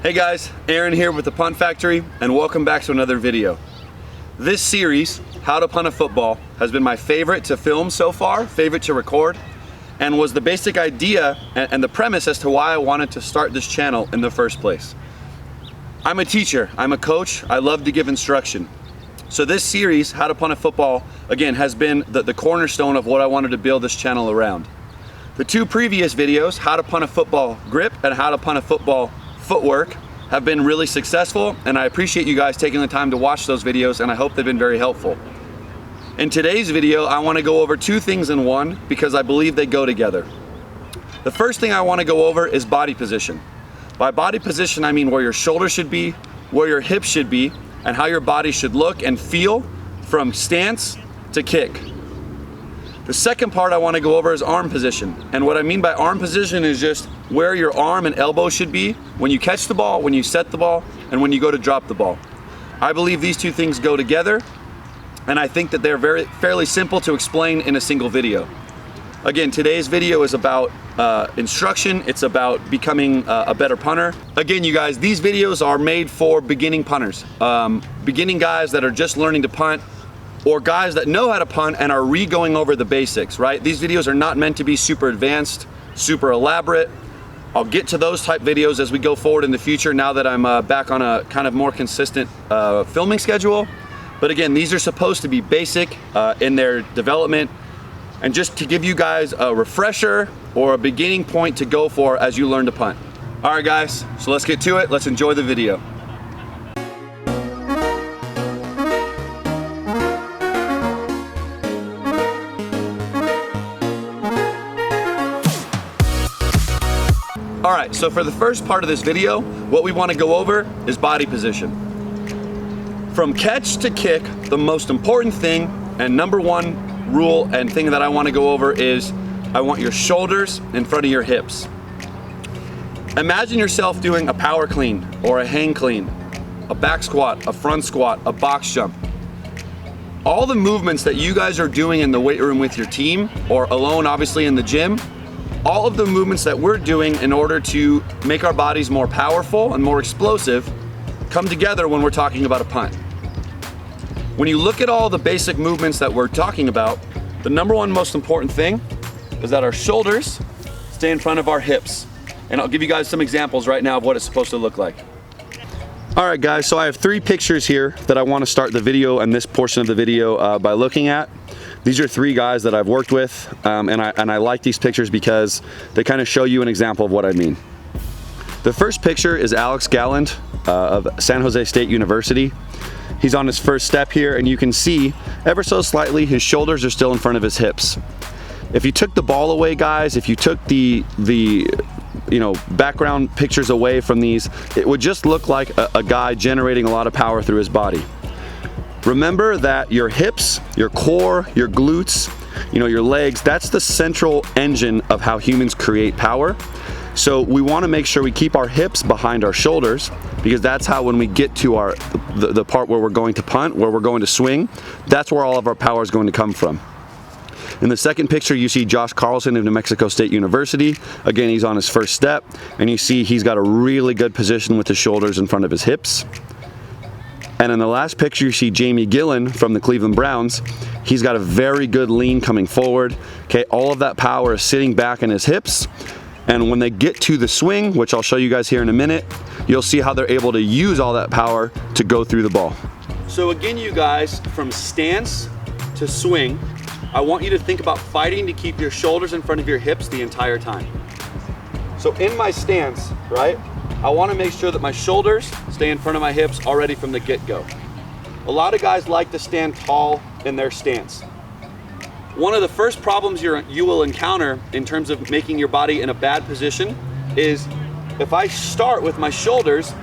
Hey guys, Aaron here with the Punt Factory, and welcome back to another video. This series, How to Punt a Football, has been my favorite to film so far, favorite to record, and was the basic idea and the premise as to why I wanted to start this channel in the first place. I'm a teacher, I'm a coach, I love to give instruction. So this series, How to Punt a Football, again, has been the cornerstone of what I wanted to build this channel around. The two previous videos, How to Punt a Football Grip and How to Punt a Football Footwork, have been really successful, and I appreciate you guys taking the time to watch those videos, and I hope they've been very helpful. In today's video, I want to go over two things in one because I believe they go together. The first thing I want to go over is body position. By body position, I mean where your shoulders should be, where your hips should be, and how your body should look and feel from stance to kick. The second part I want to go over is arm position. And what I mean by arm position is just where your arm and elbow should be when you catch the ball, when you set the ball, and when you go to drop the ball. I believe these two things go together, and I think that they're fairly simple to explain in a single video. Again, today's video is about instruction. It's about becoming a better punter. Again, you guys, these videos are made for beginning punters, beginning guys that are just learning to punt, or guys that know how to punt and are re-going over the basics, right? These videos are not meant to be super advanced, super elaborate. I'll get to those type videos as we go forward in the future now that I'm back on a kind of more consistent filming schedule. But again, these are supposed to be basic in their development, and just to give you guys a refresher or a beginning point to go for as you learn to punt. All right guys, so let's get to it. Let's enjoy the video. All right, so for the first part of this video, what we want to go over is body position. From catch to kick, the most important thing and number one rule and thing that I want to go over is I want your shoulders in front of your hips. Imagine yourself doing a power clean or a hang clean, a back squat, a front squat, a box jump. All the movements that you guys are doing in the weight room with your team or alone, obviously in the gym, all of the movements that we're doing in order to make our bodies more powerful and more explosive come together when we're talking about a punt. When you look at all the basic movements that we're talking about, the number one most important thing is that our shoulders stay in front of our hips. And I'll give you guys some examples right now of what it's supposed to look like. All right guys, so I have three pictures here that I want to start the video and this portion of the video by looking at. These are three guys that I've worked with, and I like these pictures because they kind of show you an example of what I mean. The first picture is Alex Galland of San Jose State University. He's on his first step here, and you can see ever so slightly his shoulders are still in front of his hips. If you took the ball away, guys, if you took the background pictures away from these, it would just look like a guy generating a lot of power through his body. Remember that your hips, your core, your glutes, your legs, that's the central engine of how humans create power. So we want to make sure we keep our hips behind our shoulders, because that's how when we get to the part where we're going to punt, where we're going to swing, that's where all of our power is going to come from. In the second picture, you see Josh Carlson of New Mexico State University. Again, he's on his first step, and you see he's got a really good position with his shoulders in front of his hips. And in the last picture, you see Jamie Gillen from the Cleveland Browns. He's got a very good lean coming forward. Okay, all of that power is sitting back in his hips. And when they get to the swing, which I'll show you guys here in a minute, you'll see how they're able to use all that power to go through the ball. So again, you guys, from stance to swing, I want you to think about fighting to keep your shoulders in front of your hips the entire time. So in my stance, right, I want to make sure that my shoulders stay in front of my hips already from the get-go. A lot of guys like to stand tall in their stance. One of the first problems you will encounter in terms of making your body in a bad position is if I start with my shoulders,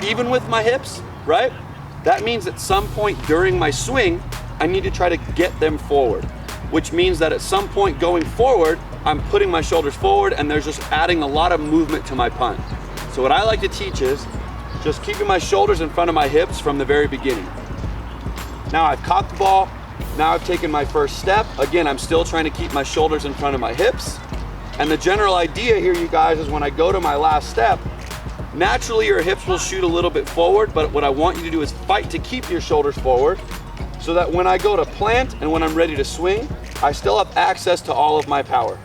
even with my hips, right? That means at some point during my swing, I need to try to get them forward, which means that at some point going forward, I'm putting my shoulders forward and there's just adding a lot of movement to my punt. So what I like to teach is just keeping my shoulders in front of my hips from the very beginning. Now I've caught the ball, now I've taken my first step. Again, I'm still trying to keep my shoulders in front of my hips. And the general idea here, you guys, is when I go to my last step, Naturally, your hips will shoot a little bit forward, but what I want you to do is fight to keep your shoulders forward so that when I go to plant and when I'm ready to swing, I still have access to all of my power.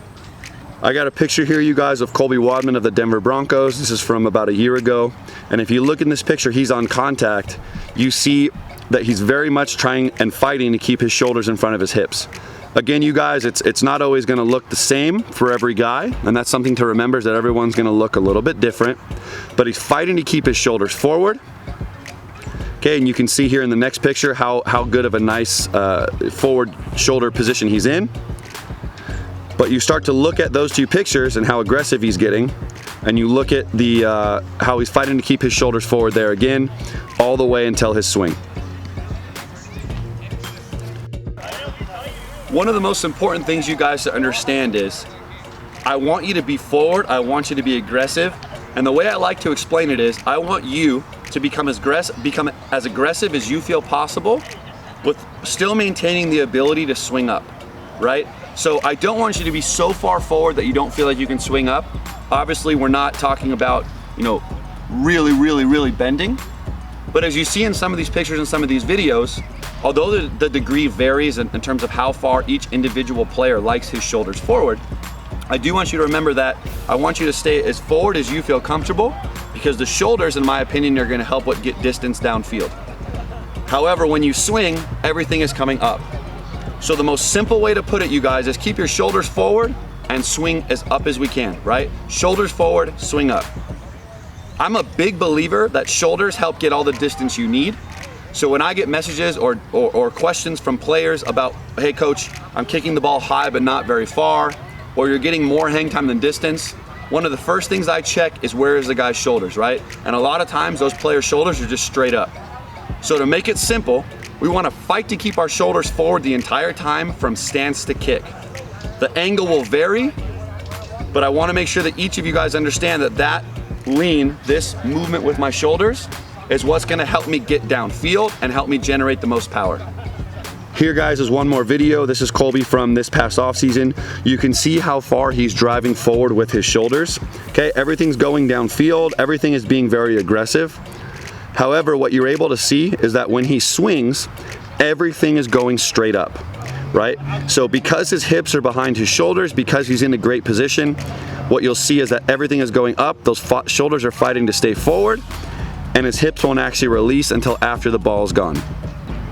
I got a picture here, you guys, of Colby Wadman of the Denver Broncos. This is from about a year ago. And if you look in this picture, he's on contact. You see that he's very much trying and fighting to keep his shoulders in front of his hips. Again, you guys, it's not always gonna look the same for every guy, and that's something to remember, is that everyone's gonna look a little bit different, but he's fighting to keep his shoulders forward. Okay, and you can see here in the next picture how good of a nice forward shoulder position he's in. But you start to look at those two pictures and how aggressive he's getting, and you look at the how he's fighting to keep his shoulders forward there again, all the way until his swing. One of the most important things you guys to understand is, I want you to be forward, I want you to be aggressive, and the way I like to explain it is, I want you to become as aggressive as you feel possible, with still maintaining the ability to swing up, right? So I don't want you to be so far forward that you don't feel like you can swing up. Obviously, we're not talking about, you know, really bending. But as you see in some of these pictures and some of these videos, although the degree varies in terms of how far each individual player likes his shoulders forward, I do want you to remember that I want you to stay as forward as you feel comfortable, because the shoulders, in my opinion, are gonna help get distance downfield. However, when you swing, everything is coming up. So the most simple way to put it, you guys, is keep your shoulders forward and swing as up as we can, right? Shoulders forward, swing up. I'm a big believer that shoulders help get all the distance you need. So when I get messages or questions from players about, hey coach, I'm kicking the ball high but not very far, or you're getting more hang time than distance, one of the first things I check is where is the guy's shoulders, right? And a lot of times those players' shoulders are just straight up. So to make it simple, we want to fight to keep our shoulders forward the entire time from stance to kick. The angle will vary, but I want to make sure that each of you guys understand that lean, this movement with my shoulders, is what's going to help me get downfield and help me generate the most power. Here, guys, is one more video. This is Colby from this past off season. You can see how far he's driving forward with his shoulders. Okay, everything's going downfield. Everything is being very aggressive. However, what you're able to see is that when he swings, everything is going straight up, right? So because his hips are behind his shoulders, because he's in a great position, what you'll see is that everything is going up. Those shoulders are fighting to stay forward, and his hips won't actually release until after the ball is gone.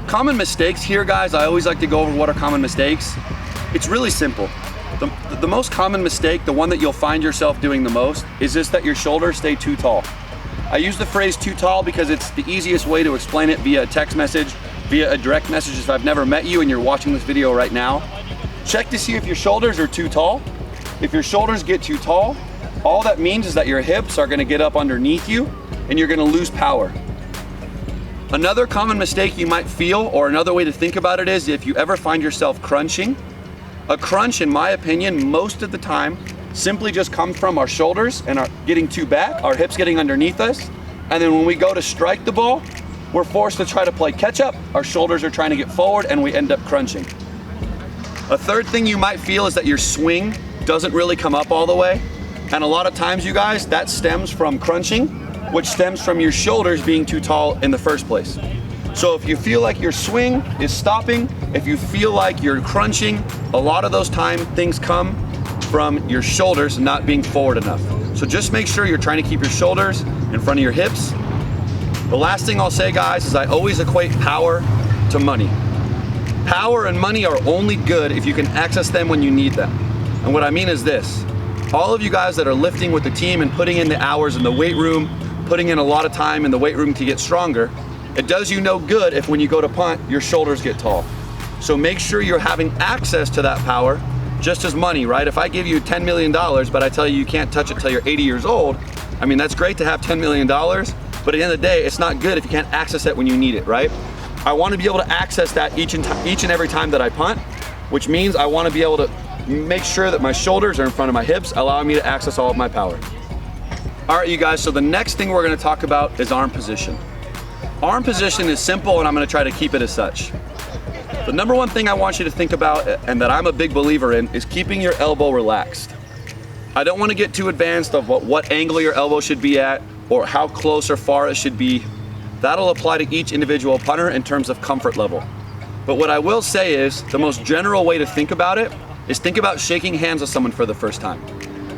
Common mistakes here, guys, I always like to go over what are common mistakes. It's really simple. The most common mistake, the one that you'll find yourself doing the most, is just that your shoulders stay too tall. I use the phrase too tall because it's the easiest way to explain it via a text message, via a direct message. If I've never met you and you're watching this video right now, check to see if your shoulders are too tall. If your shoulders get too tall, all that means is that your hips are gonna get up underneath you and you're gonna lose power. Another common mistake you might feel, or another way to think about it, is if you ever find yourself crunching. A crunch, in my opinion, most of the time simply just comes from our shoulders and our getting too back, our hips getting underneath us, and then when we go to strike the ball, we're forced to try to play catch up. Our shoulders are trying to get forward and we end up crunching. A third thing you might feel is that your swing doesn't really come up all the way, and a lot of times, you guys, that stems from crunching, which stems from your shoulders being too tall in the first place. So if you feel like your swing is stopping, if you feel like you're crunching, a lot of those things come from your shoulders not being forward enough. So just make sure you're trying to keep your shoulders in front of your hips. The last thing I'll say, guys, is I always equate power to money. Power and money are only good if you can access them when you need them. And what I mean is this: all of you guys that are lifting with the team and putting in the hours in the weight room, putting in a lot of time in the weight room to get stronger, it does you no good if when you go to punt, your shoulders get tall. So make sure you're having access to that power, just as money, right? If I give you $10 million, but I tell you you can't touch it till you're 80 years old, I mean, that's great to have $10 million, but at the end of the day, it's not good if you can't access it when you need it, right? I want to be able to access that each and every time that I punt, which means I want to be able to make sure that my shoulders are in front of my hips, allowing me to access all of my power. All right, you guys, so the next thing we're going to talk about is arm position. Arm position is simple, and I'm going to try to keep it as such. The number one thing I want you to think about, and that I'm a big believer in, is keeping your elbow relaxed. I don't want to get too advanced of what angle your elbow should be at, or how close or far it should be. That'll apply to each individual punter in terms of comfort level. But what I will say is the most general way to think about it is think about shaking hands with someone for the first time.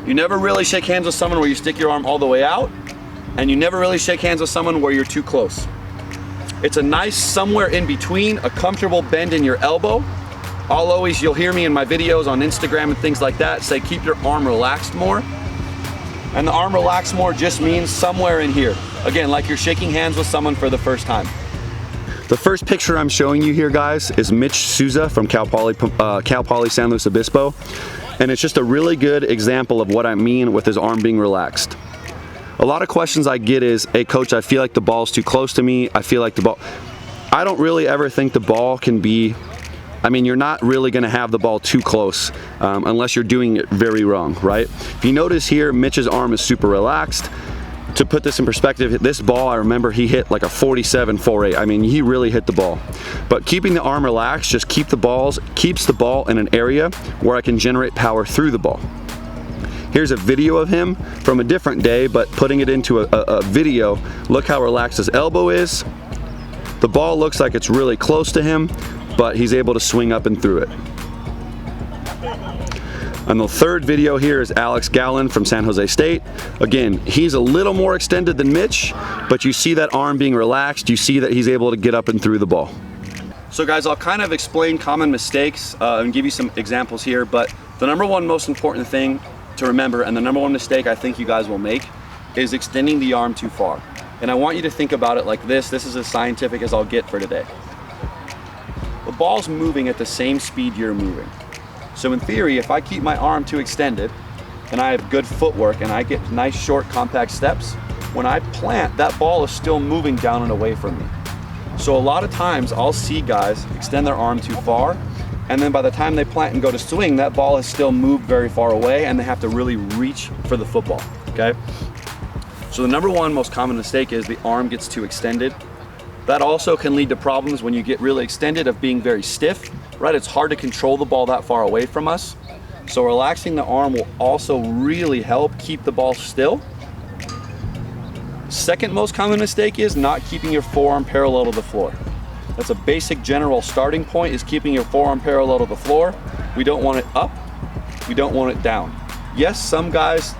You never really shake hands with someone where you stick your arm all the way out, and you never really shake hands with someone where you're too close. It's a nice somewhere in between, a comfortable bend in your elbow. You'll hear me in my videos on Instagram and things like that say keep your arm relaxed more. And the arm relaxed more just means somewhere in here. Again, like you're shaking hands with someone for the first time. The first picture I'm showing you here, guys, is Mitch Souza from Cal Poly San Luis Obispo. And it's just a really good example of what I mean with his arm being relaxed. A lot of questions I get is, hey coach, I feel like the ball's too close to me. I feel like the ball, I don't really ever think the ball can be, you're not really gonna have the ball too close unless you're doing it very wrong, right? If you notice here, Mitch's arm is super relaxed. To put this in perspective, this ball, I remember he hit like a 47-48. He really hit the ball. But keeping the arm relaxed just keeps the ball in an area where I can generate power through the ball. Here's a video of him from a different day, but putting it into a video, look how relaxed his elbow is. The ball looks like it's really close to him, but he's able to swing up and through it. And the third video here is Alex Gallen from San Jose State. Again, he's a little more extended than Mitch, but you see that arm being relaxed. You see that he's able to get up and through the ball. So guys, I'll kind of explain common mistakes and give you some examples here, but the number one most important thing to remember, and the number one mistake I think you guys will make, is extending the arm too far. And I want you to think about it like this. This is as scientific as I'll get for today. The ball's moving at the same speed you're moving. So in theory, if I keep my arm too extended and I have good footwork and I get nice short compact steps, when I plant, that ball is still moving down and away from me. So a lot of times I'll see guys extend their arm too far, and then by the time they plant and go to swing, that ball has still moved very far away and they have to really reach for the football, okay? So the number one most common mistake is the arm gets too extended. That also can lead to problems when you get really extended of being very stiff, right? It's hard to control the ball that far away from us. So relaxing the arm will also really help keep the ball still. Second most common mistake is not keeping your forearm parallel to the floor. That's a basic general starting point, is keeping your forearm parallel to the floor. We don't want it up, we don't want it down. Yes, some guys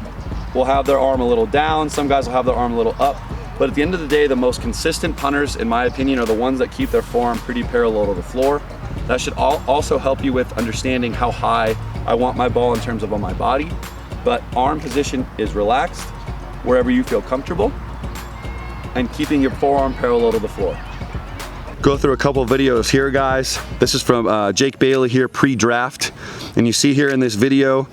will have their arm a little down, some guys will have their arm a little up, but at the end of the day, the most consistent punters, in my opinion, are the ones that keep their forearm pretty parallel to the floor. That should also help you with understanding how high I want my ball in terms of on my body, but arm position is relaxed wherever you feel comfortable and keeping your forearm parallel to the floor. Go through a couple of videos here, guys. This is from Jake Bailey here, pre-draft. And you see here in this video,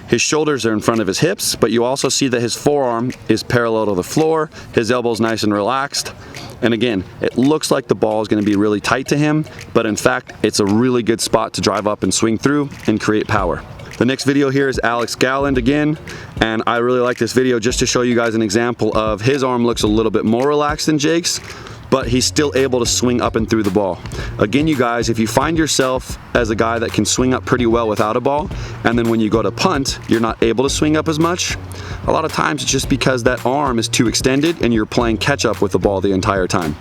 his shoulders are in front of his hips, but you also see that his forearm is parallel to the floor. His elbow's nice and relaxed. And again, it looks like the ball is going to be really tight to him, but in fact, it's a really good spot to drive up and swing through and create power. The next video here is Alex Galland again, and I really like this video just to show you guys an example of his arm looks a little bit more relaxed than Jake's, but he's still able to swing up and through the ball. Again, you guys, if you find yourself as a guy that can swing up pretty well without a ball, and then when you go to punt, you're not able to swing up as much, a lot of times it's just because that arm is too extended and you're playing catch up with the ball the entire time.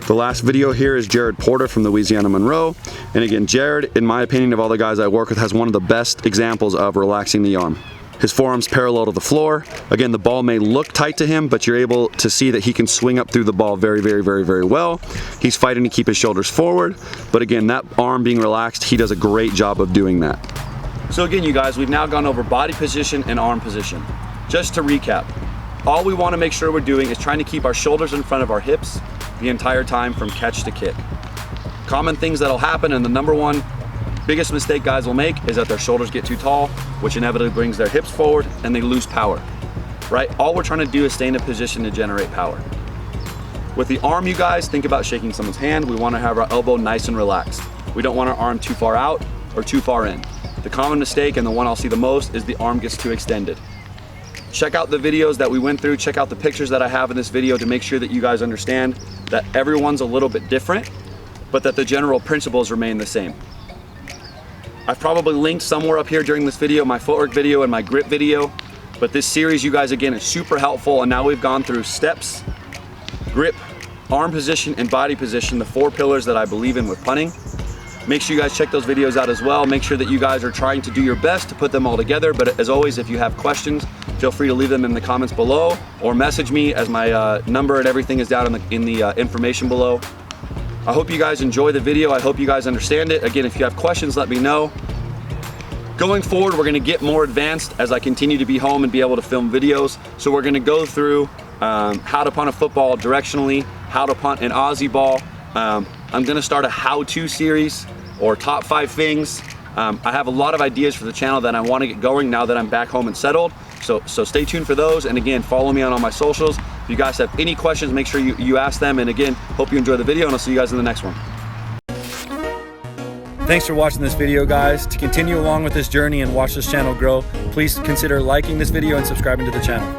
The last video here is Jared Porter from Louisiana Monroe. And again, Jared, in my opinion, of all the guys I work with, has one of the best examples of relaxing the arm. His forearm's parallel to the floor. Again, the ball may look tight to him, but you're able to see that he can swing up through the ball very, very, very, very well. He's fighting to keep his shoulders forward, but again, that arm being relaxed, he does a great job of doing that. So again, you guys, we've now gone over body position and arm position. Just to recap, all we want to make sure we're doing is trying to keep our shoulders in front of our hips the entire time from catch to kick. Common things that'll happen, and the number one biggest mistake guys will make is that their shoulders get too tall, which inevitably brings their hips forward and they lose power, right? All we're trying to do is stay in a position to generate power. With the arm, you guys, think about shaking someone's hand. We want to have our elbow nice and relaxed. We don't want our arm too far out or too far in. The common mistake, and the one I'll see the most, is the arm gets too extended. Check out the videos that we went through, check out the pictures that I have in this video to make sure that you guys understand that everyone's a little bit different, but that the general principles remain the same. I've probably linked somewhere up here during this video my footwork video and my grip video. But this series, you guys, again, is super helpful, and now we've gone through steps, grip, arm position, and body position, the 4 pillars that I believe in with punting. Make sure you guys check those videos out as well. Make sure that you guys are trying to do your best to put them all together. But as always, if you have questions, feel free to leave them in the comments below or message me, as my number and everything is down in the information below. I hope you guys enjoy the video. I hope you guys understand it. Again, if you have questions, let me know. Going forward, we're gonna get more advanced as I continue to be home and be able to film videos. So we're gonna go through how to punt a football directionally, how to punt an Aussie ball. I'm gonna start a how-to series, or top 5 things. I have a lot of ideas for the channel that I want to get going now that I'm back home and settled. So stay tuned for those. And again, follow me on all my socials. If you guys have any questions, make sure you ask them. And again, hope you enjoy the video, and I'll see you guys in the next one. Thanks for watching this video, guys. To continue along with this journey and watch this channel grow, please consider liking this video and subscribing to the channel.